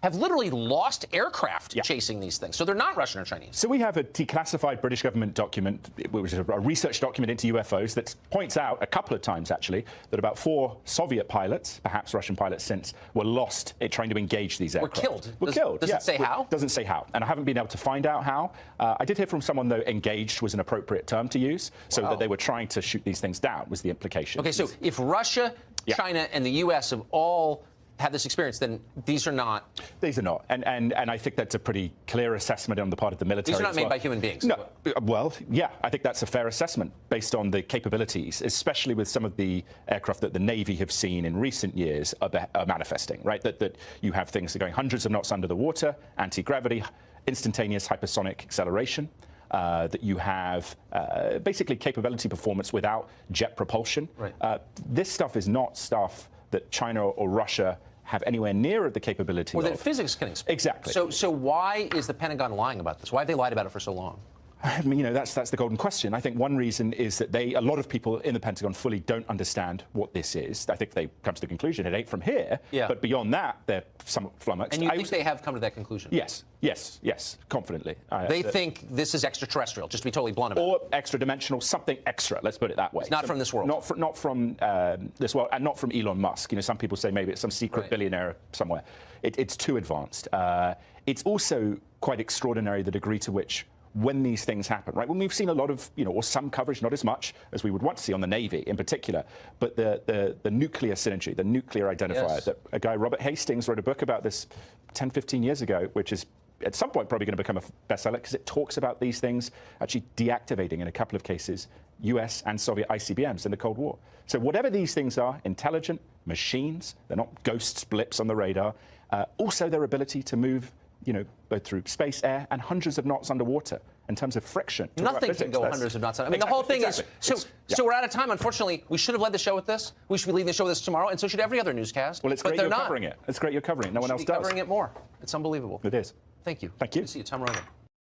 have literally lost aircraft chasing these things. So they're not Russian or Chinese. So we have a declassified British government document, which is a research document into UFOs, that points out a couple of times, actually, that about 4 Soviet pilots, perhaps Russian pilots since, were lost trying to engage these aircraft. Were killed. Does it say how? Doesn't say how. And I haven't been able to find out how. I did hear from someone, though, engaged was an appropriate term to use, so that they were trying to shoot these things down was the implication. Okay, so if Russia, China, and the U.S. have all had this experience, then these are not. These are not. And I think that's a pretty clear assessment on the part of the military. These are not made by human beings. No. Well, yeah, I think that's a fair assessment based on the capabilities, especially with some of the aircraft that the Navy have seen in recent years are manifesting, right? That you have things that are going hundreds of knots under the water, anti-gravity, instantaneous hypersonic acceleration. That you have basically capability performance without jet propulsion. Right. This stuff is not stuff that China or Russia have anywhere near the capability Well, of. then physics can explain. Exactly. So why is the Pentagon lying about this? Why have they lied about it for so long? I mean, that's the golden question. I think one reason is that a lot of people in the Pentagon fully don't understand what this is. I think they come to the conclusion it ain't from here. Yeah. But beyond that, they're somewhat flummoxed. And you think they have come to that conclusion? Yes, confidently. They think this is extraterrestrial, just to be totally blunt about it. Or extra-dimensional, something extra, let's put it that way. It's not from this world. Not from this world, and not from Elon Musk. You know, some people say maybe it's some secret billionaire somewhere. It's too advanced. It's also quite extraordinary the degree to which when these things happen, right? When we've seen a lot of, or some coverage, not as much as we would want to see on the Navy in particular, but the nuclear synergy, the nuclear identifier, that a guy, Robert Hastings, wrote a book about this 10, 15 years ago, which is at some point probably going to become a bestseller because it talks about these things actually deactivating, in a couple of cases, US and Soviet ICBMs in the Cold War. So whatever these things are, intelligent machines, they're not ghost blips on the radar, also their ability to move both through space, air, and hundreds of knots underwater in terms of friction. Nothing can go hundreds of knots. I mean, the whole thing is, so we're out of time. Unfortunately, we should have led the show with this. We should be leading the show with this tomorrow, and so should every other newscast. Well, it's great you're covering it. It's great you're covering it. No one else does. Covering it more. It's unbelievable. It is. Thank you. Thank you. Good to see you, Tom Rogan.